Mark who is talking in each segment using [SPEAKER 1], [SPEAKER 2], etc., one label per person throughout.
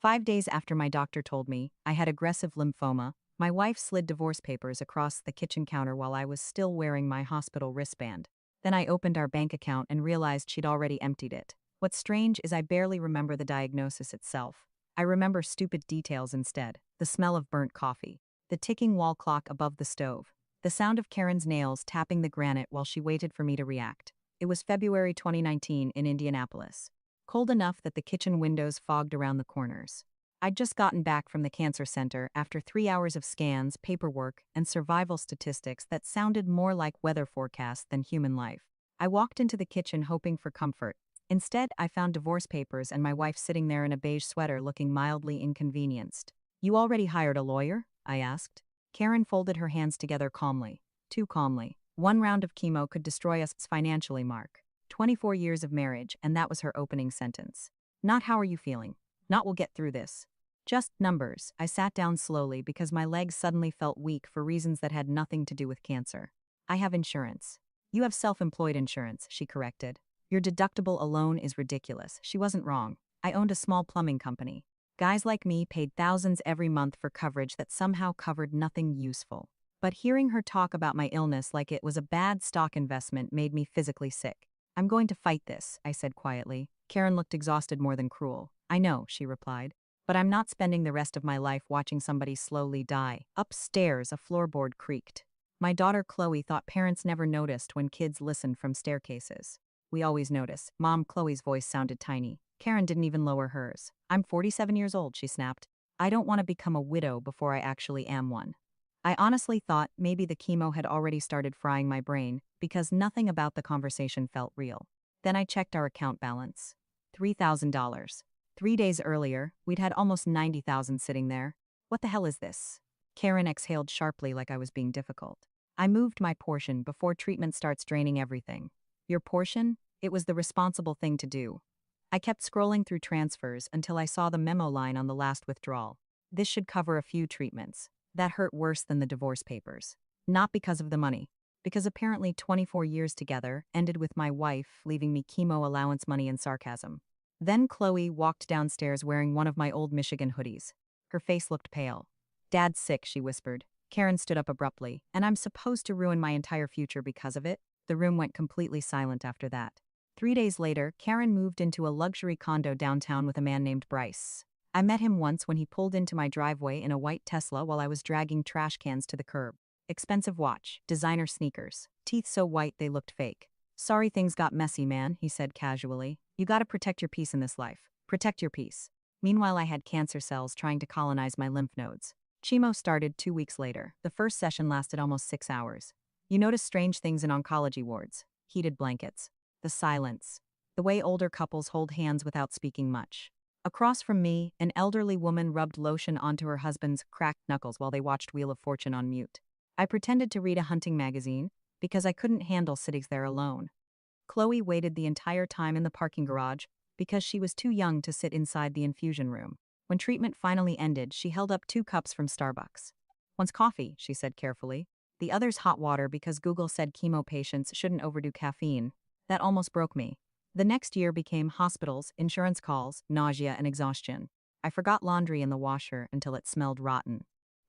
[SPEAKER 1] 5 days after my doctor told me I had aggressive lymphoma, my wife slid divorce papers across the kitchen counter while I was still wearing my hospital wristband. Then I opened our bank account and realized she'd already emptied it. What's strange is I barely remember the diagnosis itself. I remember stupid details instead: the smell of burnt coffee, the ticking wall clock above the stove, the sound of Karen's nails tapping the granite while she waited for me to react. It was February 2019 in Indianapolis. Cold enough that the kitchen windows fogged around the corners. I'd just gotten back from the cancer center after 3 hours of scans, paperwork, and survival statistics that sounded more like weather forecasts than human life. I walked into the kitchen hoping for comfort. Instead, I found divorce papers and my wife sitting there in a beige sweater looking mildly inconvenienced. "You already hired a lawyer?" I asked. Karen folded her hands together calmly. Too calmly. "One round of chemo could destroy us financially, Mark. 24 years of marriage, and that was her opening sentence. Not 'how are you feeling?' Not 'we'll get through this.' Just numbers." I sat down slowly because my legs suddenly felt weak for reasons that had nothing to do with cancer. "I have insurance." "You have self-employed insurance," she corrected. "Your deductible alone is ridiculous." She wasn't wrong. I owned a small plumbing company. Guys like me paid thousands every month for coverage that somehow covered nothing useful. But hearing her talk about my illness like it was a bad stock investment made me physically sick. "I'm going to fight this," I said quietly. Karen looked exhausted more than cruel. "I know," she replied. "But I'm not spending the rest of my life watching somebody slowly die." Upstairs, a floorboard creaked. My daughter Chloe thought parents never noticed when kids listened from staircases. "We always notice." Mom Chloe's voice sounded tiny. Karen didn't even lower hers. "I'm 47 years old," she snapped. "I don't want to become a widow before I actually am one." I honestly thought maybe the chemo had already started frying my brain, because nothing about the conversation felt real. Then I checked our account balance. $3,000. 3 days earlier, we'd had almost $90,000 sitting there. "What the hell is this?" Karen exhaled sharply like I was being difficult. "I moved my portion before treatment starts draining everything." "Your portion?" It was the responsible thing to do. I kept scrolling through transfers until I saw the memo line on the last withdrawal. "This should cover a few treatments." That hurt worse than the divorce papers. Not because of the money. Because apparently 24 years together ended with my wife leaving me chemo allowance money and sarcasm. Then Chloe walked downstairs wearing one of my old Michigan hoodies. Her face looked pale. "Dad's sick," she whispered. Karen stood up abruptly. "And I'm supposed to ruin my entire future because of it?" The room went completely silent after that. 3 days later, Karen moved into a luxury condo downtown with a man named Bryce. I met him once when he pulled into my driveway in a white Tesla while I was dragging trash cans to the curb. Expensive watch, designer sneakers, teeth so white they looked fake. "Sorry things got messy, man," he said casually. "You gotta protect your peace in this life. Protect your peace." Meanwhile, I had cancer cells trying to colonize my lymph nodes. Chemo started 2 weeks later. The first session lasted almost 6 hours. You notice strange things in oncology wards. Heated blankets. The silence. The way older couples hold hands without speaking much. Across from me, an elderly woman rubbed lotion onto her husband's cracked knuckles while they watched Wheel of Fortune on mute. I pretended to read a hunting magazine, because I couldn't handle sitting there alone. Chloe waited the entire time in the parking garage, because she was too young to sit inside the infusion room. When treatment finally ended, she held up 2 cups from Starbucks. "One's coffee," she said carefully. "The other's hot water because Google said chemo patients shouldn't overdo caffeine." That almost broke me. The next year became hospitals, insurance calls, nausea, and exhaustion. I forgot laundry in the washer until it smelled rotten.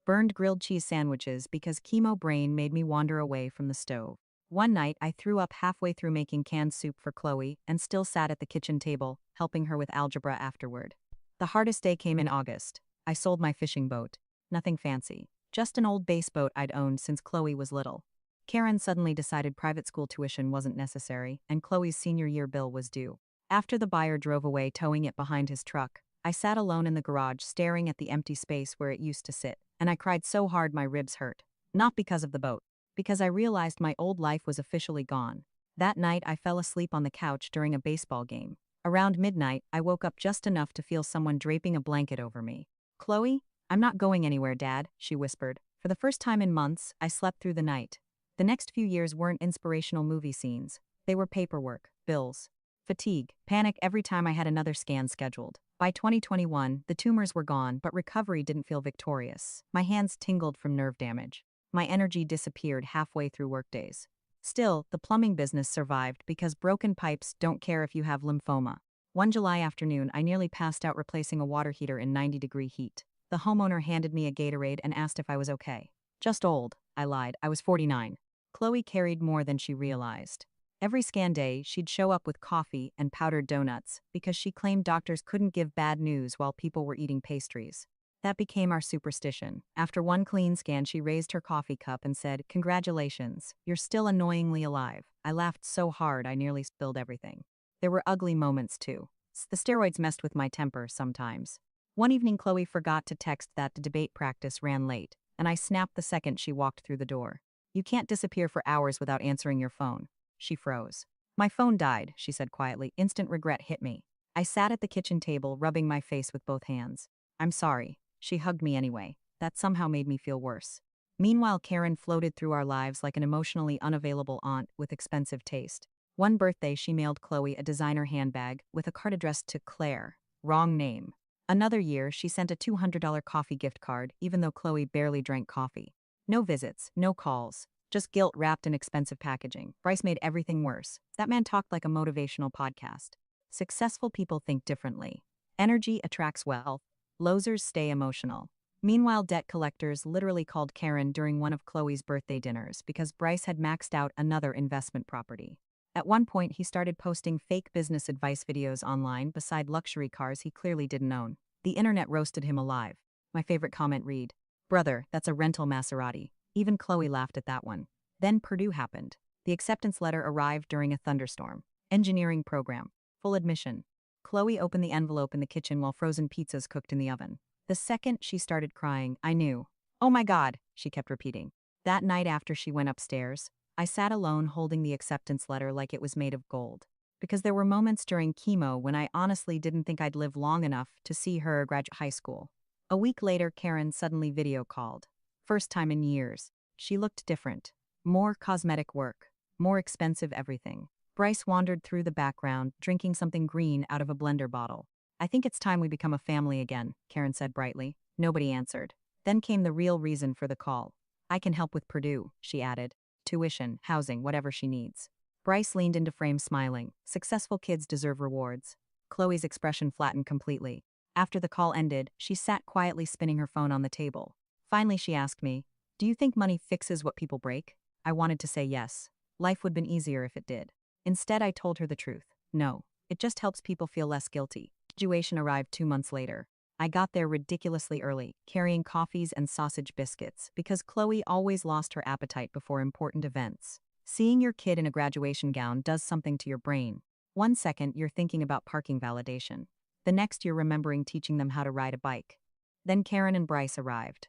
[SPEAKER 1] Burned grilled cheese sandwiches because chemo brain made me wander away from the stove. One night, I threw up halfway through making canned soup for Chloe and still sat at the kitchen table, helping her with algebra afterward. The hardest day came in August. I sold my fishing boat. Nothing fancy. Just an old base boat I'd owned since Chloe was little. Karen suddenly decided private school tuition wasn't necessary, and Chloe's senior year bill was due. After the buyer drove away towing it behind his truck, I sat alone in the garage staring at the empty space where it used to sit, and I cried so hard my ribs hurt. Not because of the boat. Because I realized my old life was officially gone. That night I fell asleep on the couch during a baseball game. Around midnight, I woke up just enough to feel someone draping a blanket over me. "Chloe, I'm not going anywhere, Dad," she whispered. For the first time in months, I slept through the night. The next few years weren't inspirational movie scenes. They were paperwork, bills, fatigue, panic every time I had another scan scheduled. By 2021, the tumors were gone, but recovery didn't feel victorious. My hands tingled from nerve damage. My energy disappeared halfway through workdays. Still, the plumbing business survived because broken pipes don't care if you have lymphoma. One July afternoon, I nearly passed out replacing a water heater in 90-degree heat. The homeowner handed me a Gatorade and asked if I was okay. Just old, I lied. I was 49. Chloe carried more than she realized. Every scan day, she'd show up with coffee and powdered donuts because she claimed doctors couldn't give bad news while people were eating pastries. That became our superstition. After one clean scan, she raised her coffee cup and said, "Congratulations, you're still annoyingly alive." I laughed so hard I nearly spilled everything. There were ugly moments too. The steroids messed with my temper sometimes. One evening, Chloe forgot to text that the debate practice ran late, and I snapped the second she walked through the door. "You can't disappear for hours without answering your phone." She froze. "My phone died," she said quietly. Instant regret hit me. I sat at the kitchen table, rubbing my face with both hands. "I'm sorry." She hugged me anyway. That somehow made me feel worse. Meanwhile, Karen floated through our lives like an emotionally unavailable aunt with expensive taste. One birthday, she mailed Chloe a designer handbag with a card addressed to Claire. Wrong name. Another year, she sent a $200 coffee gift card, even though Chloe barely drank coffee. No visits, no calls, just guilt wrapped in expensive packaging. Bryce made everything worse. That man talked like a motivational podcast. Successful people think differently. Energy attracts wealth. Losers stay emotional. Meanwhile, debt collectors literally called Karen during one of Chloe's birthday dinners because Bryce had maxed out another investment property. At one point, he started posting fake business advice videos online beside luxury cars he clearly didn't own. The internet roasted him alive. My favorite comment read, "Brother, that's a rental Maserati." Even Chloe laughed at that one. Then Purdue happened. The acceptance letter arrived during a thunderstorm. Engineering program. Full admission. Chloe opened the envelope in the kitchen while frozen pizzas cooked in the oven. The second she started crying, I knew. "Oh my God," she kept repeating. That night after she went upstairs, I sat alone holding the acceptance letter like it was made of gold. Because there were moments during chemo when I honestly didn't think I'd live long enough to see her graduate high school. A week later, Karen suddenly video called. First time in years. She looked different. More cosmetic work. More expensive everything. Bryce wandered through the background, drinking something green out of a blender bottle. "I think it's time we become a family again," Karen said brightly. Nobody answered. Then came the real reason for the call. "I can help with Purdue," she added. "Tuition, housing, whatever she needs." Bryce leaned into frame smiling. Successful kids deserve rewards. Chloe's expression flattened completely. After the call ended, she sat quietly spinning her phone on the table. Finally, she asked me, "Do you think money fixes what people break?" I wanted to say yes. Life would have been easier if it did. Instead, I told her the truth. No, it just helps people feel less guilty. Graduation arrived 2 months later. I got there ridiculously early, carrying coffees and sausage biscuits, because Chloe always lost her appetite before important events. Seeing your kid in a graduation gown does something to your brain. 1 second, you're thinking about parking validation. The next, you're remembering teaching them how to ride a bike. Then Karen and Bryce arrived.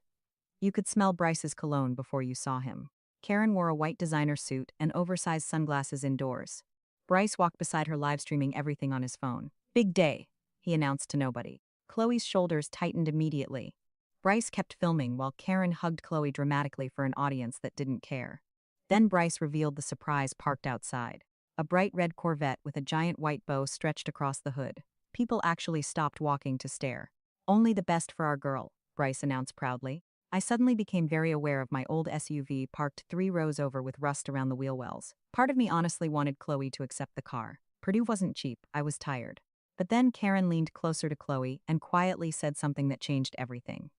[SPEAKER 1] You could smell Bryce's cologne before you saw him. Karen wore a white designer suit and oversized sunglasses indoors. Bryce walked beside her live streaming everything on his phone. "Big day," he announced to nobody. Chloe's shoulders tightened immediately. Bryce kept filming while Karen hugged Chloe dramatically for an audience that didn't care. Then Bryce revealed the surprise parked outside. A bright red Corvette with a giant white bow stretched across the hood. People actually stopped walking to stare. "Only the best for our girl," Bryce announced proudly. I suddenly became very aware of my old SUV parked 3 rows over with rust around the wheel wells. Part of me honestly wanted Chloe to accept the car. Purdue wasn't cheap, I was tired. But then Karen leaned closer to Chloe and quietly said something that changed everything.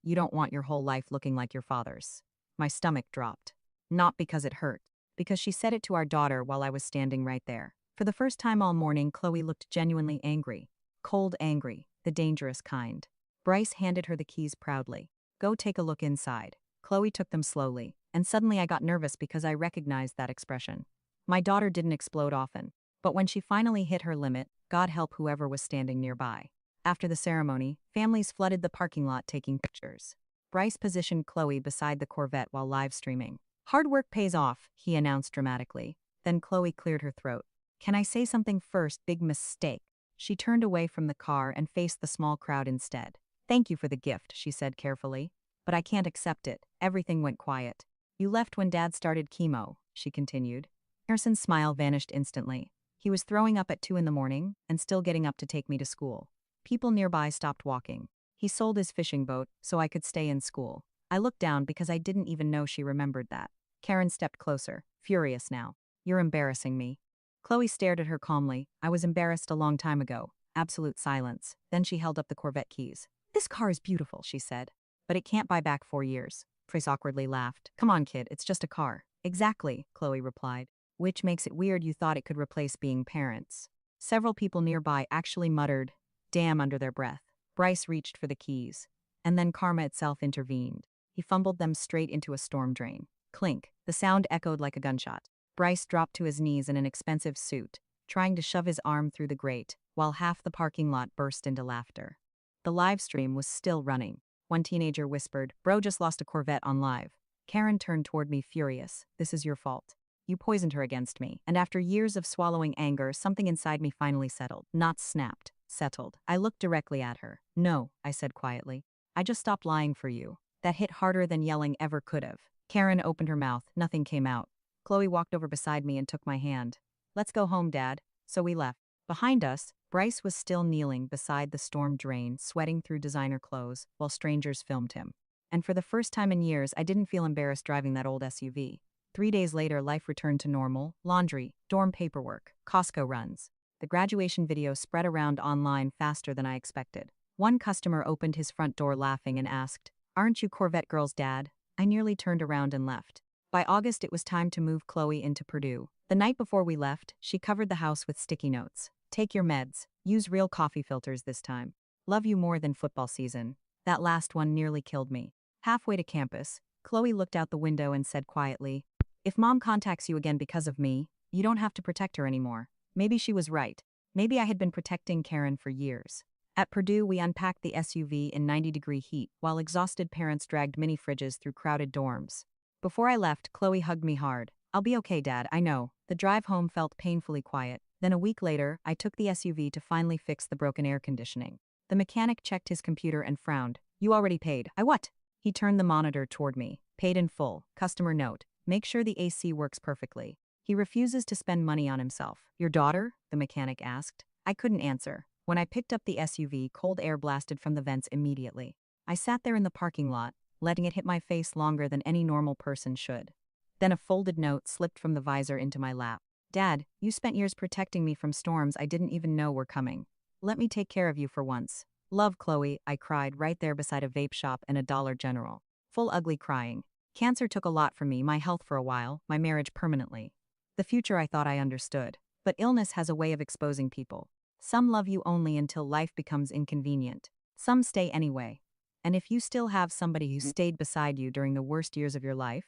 [SPEAKER 1] "You don't want your whole life looking like your father's." My stomach dropped. Not because it hurt, because she said it to our daughter while I was standing right there. For the first time all morning, Chloe looked genuinely angry. Cold angry, the dangerous kind. Bryce handed her the keys proudly. "Go take a look inside." Chloe took them slowly, and suddenly I got nervous because I recognized that expression. My daughter didn't explode often, but when she finally hit her limit, God help whoever was standing nearby. After the ceremony, families flooded the parking lot taking pictures. Bryce positioned Chloe beside the Corvette while live streaming. "Hard work pays off," he announced dramatically. Then Chloe cleared her throat. "Can I say something first? Big mistake." She turned away from the car and faced the small crowd instead. "Thank you for the gift," she said carefully. "But I can't accept it." Everything went quiet. "You left when Dad started chemo," she continued. Harrison's smile vanished instantly. He was throwing up at 2 in the morning and still getting up to take me to school. People nearby stopped walking. He sold his fishing boat so I could stay in school. I looked down because I didn't even know she remembered that. Karen stepped closer, furious now. "You're embarrassing me." Chloe stared at her calmly. I was embarrassed a long time ago. Absolute silence. Then she held up the Corvette keys. This car is beautiful, she said. But it can't buy back 4 years. Trace awkwardly laughed. Come on, kid, it's just a car. Exactly, Chloe replied. Which makes it weird you thought it could replace being parents. Several people nearby actually muttered, damn, under their breath. Bryce reached for the keys. And then karma itself intervened. He fumbled them straight into a storm drain. Clink. The sound echoed like a gunshot. Bryce dropped to his knees in an expensive suit, trying to shove his arm through the grate, while half the parking lot burst into laughter. The live stream was still running. One teenager whispered, Bro just lost a Corvette on live. Karen turned toward me furious. This is your fault. You poisoned her against me. And after years of swallowing anger, something inside me finally settled. Not snapped. Settled. I looked directly at her. No, I said quietly. I just stopped lying for you. That hit harder than yelling ever could have. Karen opened her mouth. Nothing came out. Chloe walked over beside me and took my hand. Let's go home, Dad. So we left. Behind us, Bryce was still kneeling beside the storm drain, sweating through designer clothes, while strangers filmed him. And for the first time in years, I didn't feel embarrassed driving that old SUV. 3 days later, life returned to normal. Laundry, dorm paperwork, Costco runs. The graduation video spread around online faster than I expected. One customer opened his front door laughing and asked, Aren't you Corvette girl's dad? I nearly turned around and left. By August, it was time to move Chloe into Purdue. The night before we left, she covered the house with sticky notes. Take your meds. Use real coffee filters this time. Love you more than football season. That last one nearly killed me. Halfway to campus, Chloe looked out the window and said quietly, If Mom contacts you again because of me, you don't have to protect her anymore. Maybe she was right. Maybe I had been protecting Karen for years. At Purdue, we unpacked the SUV in 90-degree heat, while exhausted parents dragged mini fridges through crowded dorms. Before I left, Chloe hugged me hard. I'll be okay, Dad, I know. The drive home felt painfully quiet. Then a week later, I took the SUV to finally fix the broken air conditioning. The mechanic checked his computer and frowned. You already paid. I what? He turned the monitor toward me. Paid in full. Customer note. Make sure the AC works perfectly. He refuses to spend money on himself. Your daughter? The mechanic asked. I couldn't answer. When I picked up the SUV, cold air blasted from the vents immediately. I sat there in the parking lot, letting it hit my face longer than any normal person should. Then a folded note slipped from the visor into my lap. Dad, you spent years protecting me from storms I didn't even know were coming. Let me take care of you for once. Love, Chloe, I cried right there beside a vape shop and a Dollar General. Full ugly crying. Cancer took a lot from me, my health for a while, my marriage permanently. The future I thought I understood. But illness has a way of exposing people. Some love you only until life becomes inconvenient. Some stay anyway. And if you still have somebody who stayed beside you during the worst years of your life,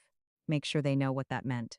[SPEAKER 1] make sure they know what that meant.